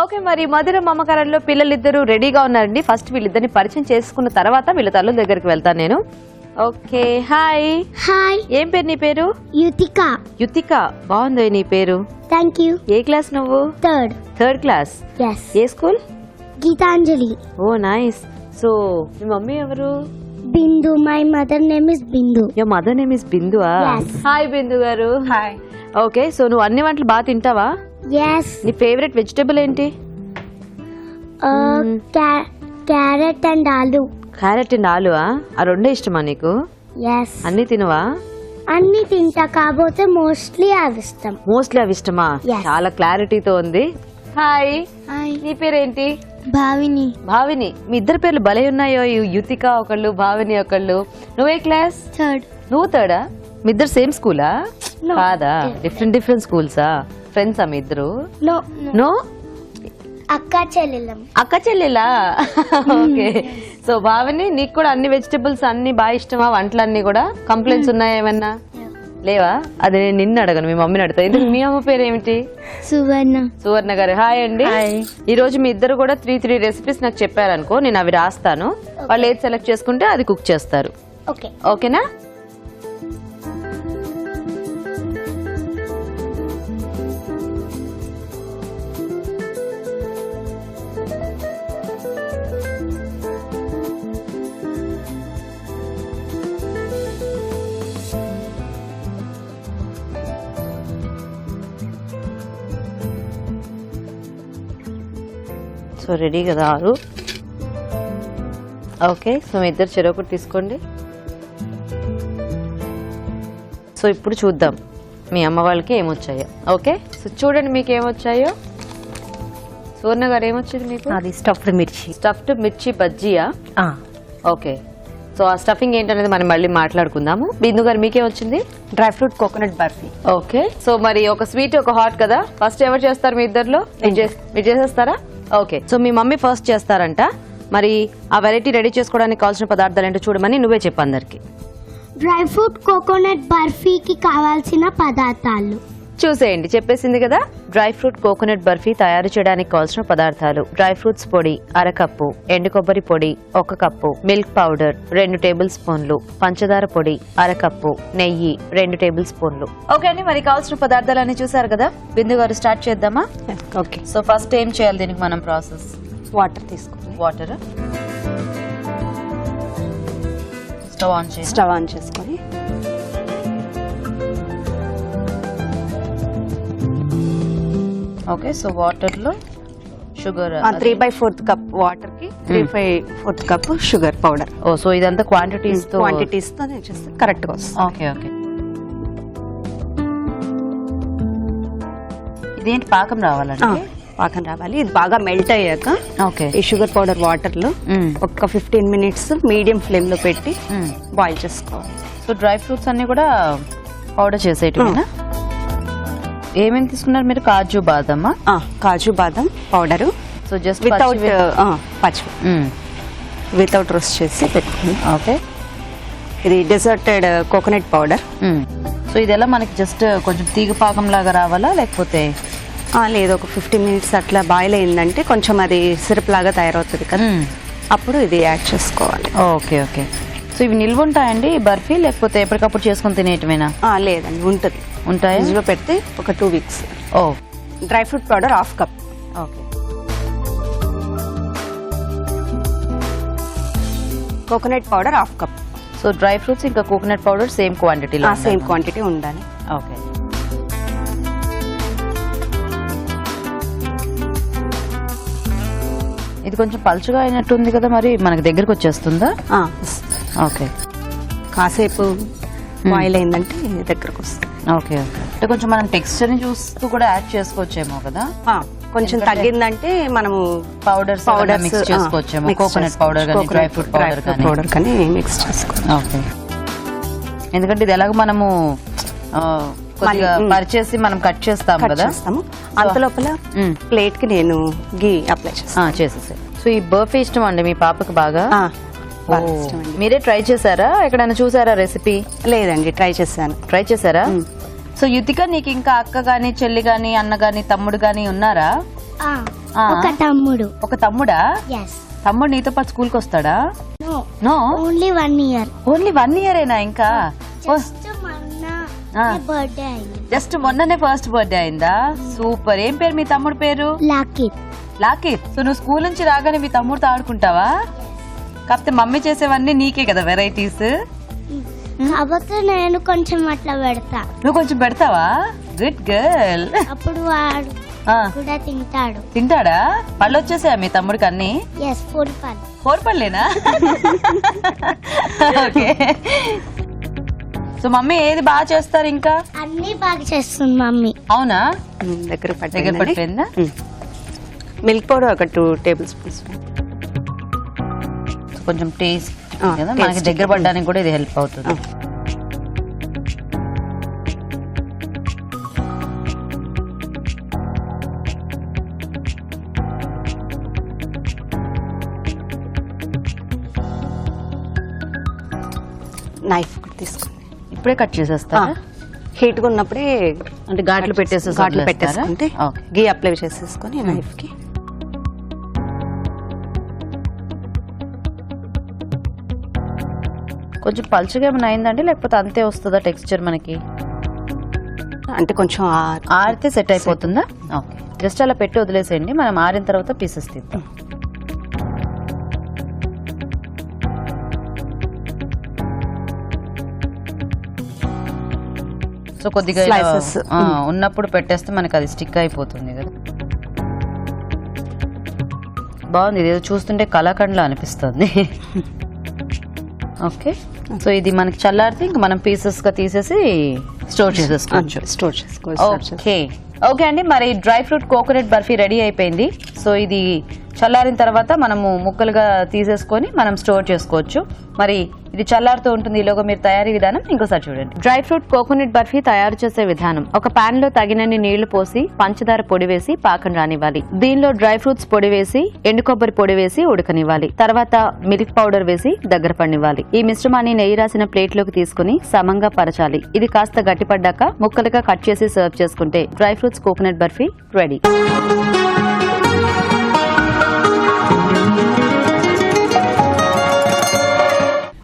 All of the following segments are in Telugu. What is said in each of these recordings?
ఓకే, మరి మధుర మమకారంలో పిల్లలిద్దరూ రెడీగా ఉన్నారండి. ఫస్ట్ వీళ్ళిద్దరిని పరిచయం చేసుకున్న తర్వాత వీళ్ళ తల్లుల దగ్గరికి వెళ్తాను నేను. Okay, hi. హాయ్, ఏం పేరు నీ పేరు? యుతిక. యుతిక, బాగుంది నీ పేరు. Thank you. ఏ క్లాస్ నువ్వు? Third class. ఎస్. ఏ school? Geetanjali. Oh nice. So మీ మమ్మీ ఎవరు? Bindu. My mother name is Bindu. Your mother name is Bindu. Yes. Hi Bindu గారు. హాయ్. ఓకే, సో నువ్వు అన్ని వంటలు బాగా తింటావా? ఎస్. నీ ఫేవరెట్ వెజిటబుల్ ఏంటి? క్యారెట్ అండ్ ఆలు. క్యారెట్ అండ్ ఆలు. ఆ రెండే ఇష్టమా నీకు? ఎస్. అన్ని తినవా? అన్ని తింటా, కాకపోతే మోస్ట్లీ అవి ఇష్టం. మోస్ట్లీ అవి ఇష్టమా? Yes. చాలా క్లారిటీతో ఉంది. Hi, hi. నీ పేరేంటి? భావిని. భావిని. మీ ఇద్దరు పేర్లు భలే ఉన్నాయో, యుతిక ఒకళ్ళు, భావిని ఒకళ్ళు. నువ్వే క్లాస్? థర్డ్. నువ్వు థర్డా? మీ ఇద్దరు సేమ్ స్కూలా? No. కాదా, డిఫరెంట్ స్కూల్సా? ఫ్రెండ్సా మీ ఇద్దరు? నో. నో, అక్క చెల్లెలం. అక్క చెల్లెలా? ఓకే. సో భావిని, నీకు కూడా అన్ని వెజిటబుల్స్ అన్ని బాగా ఇష్టమా? వంటలన్నీ కూడా కంప్లైంట్స్ ఉన్నాయా ఏమన్నా? లేవా? అది నేను నిన్ను అడగను, మీ మమ్మీని అడుగుతా. ఎందుకు? మీ అమ్మ పేరు ఏమిటి? సువర్ణ. సువర్ణ గారు. హాయ్ అండి. ఈ రోజు మీ ఇద్దరు కూడా 3 రెసిపీస్ నాకు చెప్పారనుకో, నేను అవి రాస్తాను. వాళ్ళు ఏది సెలెక్ట్ చేసుకుంటే అది కుక్ చేస్తారు. ఓకే. ఓకేనా? సో రెడీ కదా ఆరు? ఓకే, సో మీ ఇద్దరు చెరొకటి తీసుకోండి. సో ఇప్పుడు చూద్దాం మీ అమ్మ వాళ్ళకి ఏమొచ్చాయో. ఓకే, సో చూడండి మీకు ఏమొచ్చాయో. సువర్ణ గారు ఏమొచ్చింది మీకు? అది స్టఫ్డ్ మిర్చి. స్టఫ్డ్ మిర్చి బజ్జీయా? ఓకే, సో ఆ స్టఫింగ్ ఏంటనేది మనం మళ్ళీ మాట్లాడుకుందాము. బిందు గారు మీకేం వచ్చింది? Dry fruit coconut barfi. Okay, so మరి ఒక స్వీట్ ఒక హాట్ కదా. ఫస్ట్ ఎవరు చేస్తారు మీ ఇద్దరులో? మీరు చేసేస్తారా? ఓకే, సో మీ మమ్మీ ఫస్ట్ చేస్తారంట. మరి ఆ వెరైటీ రెడీ చేసుకోవడానికి కావాల్సిన పదార్థాలు ఏంటో చూడమని నువ్వే చెప్పు అందరికి. డ్రై ఫ్రూట్ కోకోనట్ బర్ఫీకి కావాల్సిన పదార్థాలు చూసేయండి, చెప్పేసింది కదా. డ్రై ఫ్రూట్ కోకోనట్ బర్ఫీ తయారు చేయడానికి కావాల్సిన పదార్థాలు: డ్రై ఫ్రూట్స్ పొడి 1/2 కప్పు, ఎండు కొబ్బరి పొడి 1 కప్పు, మిల్క్ పౌడర్ 2 టేబుల్ స్పూన్లు, పంచదార పొడి 1/2 కప్పు, నెయ్యి 2 టేబుల్ స్పూన్లు. ఓకే అండి, మరి కావాల్సిన పదార్థాలన్నీ చూసారు కదా. బిందు గారు స్టార్ట్ చేద్దామా? ఓకే. సో ఫస్ట్ ఏం చేయాలి దీనికి మనం? ప్రాసెస్: వాటర్ తీసుకోండి. వాటర్, స్టవ్ ఆన్ చేసుకొని ఓకే, సో వాటర్ లో షుగర్ 3/4 కప్ వాటర్ కి 3/4 కప్ షుగర్ పౌడర్. ఓ, సో ఇదంతా క్వాంటిటీస్ తో చేస్తే కరెక్ట్ గా వస్తుంది. Okay okay. ఇదేంటి పాకం రావాలండి? పాకం రావాలి. ఇది బాగా మెల్ట్ అయ్యాక ఓకే, ఈ షుగర్ పౌడర్ వాటర్ లో ఒక 15 మినిట్స్ మీడియం ఫ్లేమ్ లో పెట్టి బాయిల్ చేసుకోవాలి. సో డ్రై ఫ్రూట్స్ అన్ని కూడా పౌడర్ చేసేటివేనా? ఏమేమి తీసుకున్నారు మీరు? కాజు బాదమా? కాజు బాదం powder. So just without without roast చేసి పెట్టుకుని. ఓకే, ఇది డెజర్టెడ్ కోకోనట్ పౌడర్. సో ఇది ఎలా మనకి జస్ట్ కొంచెం తీగ పాకం లాగా రావాలా లేకపోతే? లేదు, ఒక 15 మినిట్స్ అట్లా బాయిల్ అయిందంటే కొంచెం అది సిరప్ లాగా తయారవుతుంది కదా, అప్పుడు ఇది యాడ్ చేసుకోవాలి. Okay okay. సో ఇవి నిల్వ ఉంటాయండి బర్ఫీ, లేకపోతే ఎప్పటికప్పుడు చేసుకుని తినేయటమేనా? లేదండి, ఉంటుంది. ఉంటాయా? ఫ్రిడ్జ్ లో పెడితే ఒక 2 weeks. Oh, dry fruit powder 1/2 cup. Okay. Coconut powder 1/2 cup. So dry fruits ఇంకా కోకోనట్ పౌడర్ సేమ్ క్వాంటిటీలో? సేమ్ క్వాంటిటీ ఉండాలి. ఓకే. ఇది కొంచెం పలుచగా అయినట్టుంది కదా, మరి మనకి దగ్గరకు వచ్చేస్తుందా? ఓకే, కాసేపు బాయిల్ అయిందంటే దగ్గరకు వస్తుంది. Okay okay. అంటే కొంచెం మనం టెక్స్చర్ ని చూస్తూ కూడా యాడ్ చేసుకోవచ్చేమో కదా. కొంచెం తగ్గిందంటే మనము పౌడర్ మిక్స్ చేసుకోవచ్చేమో. కోకోనట్ పౌడర్ కానీ డ్రై ఫ్రూట్ పౌడర్ కానీ మిక్స్ చేసుకోవచ్చు. ఓకే, ఎందుకంటే ఇది ఎలాగో మనము కొద్దిగా పరిచేసి మనం కట్ చేస్తాం కదా. అంత లోపల ప్లేట్ కి నేను గీ అప్లై చేసేసాను. సో ఈ బర్ఫీ ఇష్టం అండి మీ పాపకి బాగా? ఇష్టం. మీరే ట్రై చేశారా? ఎక్కడైనా చూసారా రెసిపీ? లేదండి, ట్రై చేశారా? సో యుతిక, నీకు ఇంకా అక్క గాని చెల్లి గాని అన్న గాని తమ్ముడు గాని ఉన్నారా? ఒక తమ్ముడు. ఒక తమ్ముడా? ఎస్. తమ్ముడు నీతో పాటు స్కూల్కి వస్తాడా? No, no, only 1 year. Only 1 year ఇంకా? జస్ట్ మొన్న బర్త్డే అయింది. జస్ట్ మొన్ననే ఫస్ట్ బర్త్డే అయిందా? సూపర్. ఏం పేరు మీ తమ్ముడు పేరు? లాకిట్. లాకిత్. సో నువ్వు స్కూల్ నుంచి రాగానే మీ తమ్ముడితో ఆడుకుంటావా? కాకపోతే మమ్మీ చేసేవన్నీ నీకే కదా వెరైటీస్. కాకపోతే నేను కొంచెం అట్లా పెడతా. నువ్వు కొంచెం పెడతావా? Good girl. అప్పుడు వాడు కూడా తింటాడు. తింటాడా? పళ్ళు వచ్చేసాయా మీ తమ్ముడికి అన్ని? ఎస్, 4 పళ్ళు. 4 పళ్ళేనా? ఓకే. సో మమ్మీ ఏది బాగా చేస్తారు ఇంకా? అన్ని బాగా చేస్తుంది మమ్మీ. అవునా? దగ్గర దగ్గర పడిపోయిందా? మిల్క్ పౌడర్ ఒక 2 tablespoons. కొంచెం టేస్ట్ కదా, taste మనకి దగ్గర పడడానికి కూడా ఇది హెల్ప్ అవుతుంది. నైఫ్ కూడా తీసుకోండి. ఇప్పుడే కట్ చేసేస్తారా? హీట్ గా ఉన్నప్పుడే అంటే ఘాట్లు ఘాట్లు పెట్టేసుకుంటే ఓకే. గీ అప్లై చేసేసుకొని నైఫ్ కి కొంచెం పల్చగా ఏమైనా అయిందండి, లేకపోతే అంతే వస్తుందా టెక్స్చర్ మనకి? అంటే కొంచెం ఆరితే సెట్ అయిపోతుందా? ఓకే. జస్ట్ అలా పెట్టి వదిలేసేయండి, మనం ఆరిన తర్వాత పీసెస్ తీద్దాం. సో కొద్దిగా ఇలా, Slices. ఉన్నప్పుడు పెట్టేస్తే మనకి అది స్టిక్ అయిపోతుంది కదా. బాగుంది, ఇది చూస్తుంటే కళాఖండ్లా అనిపిస్తుంది. ఓకే. సో ఇది మనకి చల్లారితే ఇంక మనం పీసెస్ గా తీసేసి స్టోర్ చేసేసుకోవచ్చు. స్టోర్ చేసుకోవచ్చు. ఓకే. ఓకే అండి, మరి dry fruit coconut barfi ready అయిపోయింది. సో ఇది చల్లారిన తర్వాత మనము ముక్కలుగా తీసేసుకొని మనం స్టోర్ చేసుకోవచ్చు. మరి ఇది చల్లారుతూ ఉంటుంది. ఈలోగా మీరు తయారీ విధానం ఇంకోసారి చూడండి. డ్రై ఫ్రూట్ కోకోనట్ బర్ఫీ తయారు చేసే విధానం: ఒక పాన్ లో తగినన్ని నీళ్లు పోసి పంచదార పొడి వేసి పాకం రానివ్వాలి. దీనిలో డ్రై ఫ్రూట్స్ పొడి వేసి ఎండు కొబ్బరి పొడి వేసి ఉడకనివ్వాలి. తర్వాత మిల్క్ పౌడర్ వేసి దగ్గర పడినివ్వాలి. ఈ మిశ్రమాన్ని నెయ్యి రాసిన ప్లేట్ లోకి తీసుకుని సమంగా పరచాలి. ఇది కాస్త గట్టిపడ్డాక ముక్కలుగా కట్ చేసి సర్వ్ చేసుకుంటే dry fruits coconut barfi ready.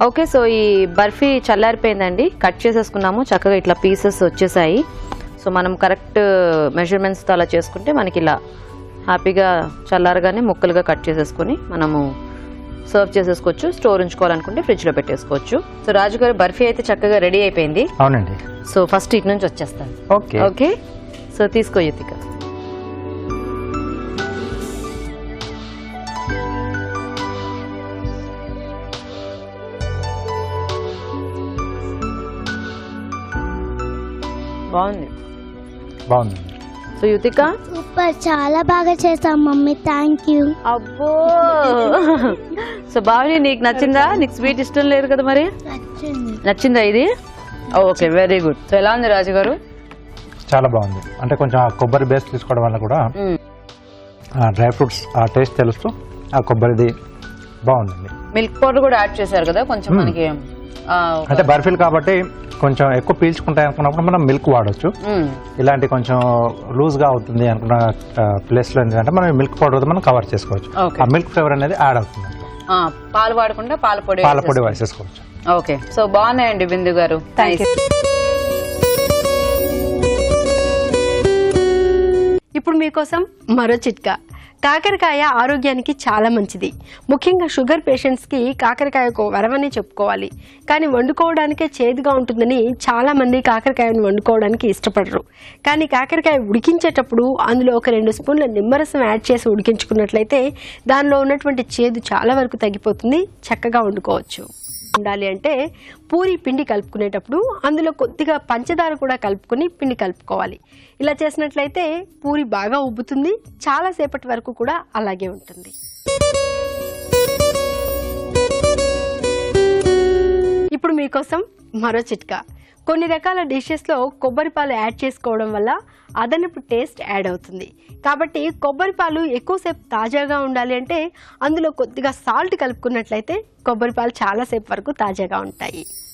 Okay. So ఈ బర్ఫీ చల్లారిపోయిందండి, కట్ చేసేసుకున్నాము. చక్కగా ఇట్లా పీసెస్ వచ్చేసాయి. సో మనం కరెక్ట్ మెజర్మెంట్స్తో అలా చేసుకుంటే మనకి ఇలా హ్యాపీగా చల్లారగానే ముక్కలుగా కట్ చేసేసుకొని మనము సర్వ్ చేసేసుకోవచ్చు. స్టోర్ ఉంచుకోవాలనుకుంటే ఫ్రిడ్జ్లో పెట్టేసుకోవచ్చు. సో రాజు గారు, బర్ఫీ అయితే చక్కగా రెడీ అయిపోయింది. అవునండి. సో ఫస్ట్ ఇటు నుంచి వచ్చేస్తాను. ఓకే. ఓకే. సో తీసుకో యుతిక. బాగుంది. బాగుందండి. సో యుతిక, సూపర్, చాలా బాగా చేసాం మమ్మీ, థ్యాంక్ యూ. అబ్బో. సో బాగుంది. నీకు నచ్చిందా? నీకు స్వీట్ ఇష్టం లేదు కదా, మరి నచ్చిందా ఇది? Okay, very good. సో ఎలా ఉంది రాజు గారు? చాలా బాగుంది. అంటే కొంచెం ఆ కొబ్బరి బేస్ తీసుకోవడం వల్ల కూడా ఆ డ్రై ఫ్రూట్స్ ఆ టేస్ట్ తెలుస్తూ ఆ కొబ్బరిది బాగుందండి. మిల్క్ పౌడర్ కూడా యాడ్ చేశారు కదా కొంచెం మనకి. అంటే బర్ఫీలు కాబట్టి కొంచెం ఎక్కువ పీల్చుకుంటాయి అనుకున్నప్పుడు మనం మిల్క్ వాడచ్చు. ఇలాంటి కొంచెం లూజ్ గా అవుతుంది అనుకున్న ప్లేస్ లో ఏంటంటే మనం మిల్క్ పౌడర్ మనం కవర్ చేసుకోవచ్చు. ఆ మిల్క్ ఫ్లేవర్ అనేది యాడ్ అవుతుంది. పాలు వాడకుండా పాల పొడి వేసేసుకోవచ్చు. ఓకే. సో బాగున్నాయండి బిందు గారు. ఇప్పుడు మీకోసం మరో చిట్కా. కాకరకాయ ఆరోగ్యానికి చాలా మంచిది. ముఖ్యంగా షుగర్ పేషెంట్స్కి కాకరకాయకు వరమని చెప్పుకోవాలి. కానీ వండుకోవడానికే చేదుగా ఉంటుందని చాలామంది కాకరకాయను వండుకోవడానికి ఇష్టపడరు. కానీ కాకరకాయ ఉడికించేటప్పుడు అందులో ఒక 2 స్పూన్ల నిమ్మరసం యాడ్ చేసి ఉడికించుకున్నట్లయితే దానిలో ఉన్నటువంటి చేదు చాలా వరకు తగ్గిపోతుంది. చక్కగా వండుకోవచ్చు. ఉండాలి అంటే పూరి పిండి కలుపుకునేటప్పుడు అందులో కొద్దిగా పంచదార కూడా కలుపుకొని పిండి కలుపుకోవాలి. ఇలా చేసినట్లయితే పూరి బాగా ఉబ్బుతుంది, చాలాసేపటి వరకు కూడా అలాగే ఉంటుంది. ఇప్పుడు మీకోసం మరో చిట్కా. కొన్ని రకాల డిషెస్లో కొబ్బరి పాలు యాడ్ చేసుకోవడం వల్ల అదనపు టేస్ట్ యాడ్ అవుతుంది. కాబట్టి కొబ్బరి పాలు ఎక్కువసేపు తాజాగా ఉండాలి అంటే అందులో కొద్దిగా సాల్ట్ కలుపుకున్నట్లయితే కొబ్బరి పాలు చాలాసేపు వరకు తాజాగా ఉంటాయి.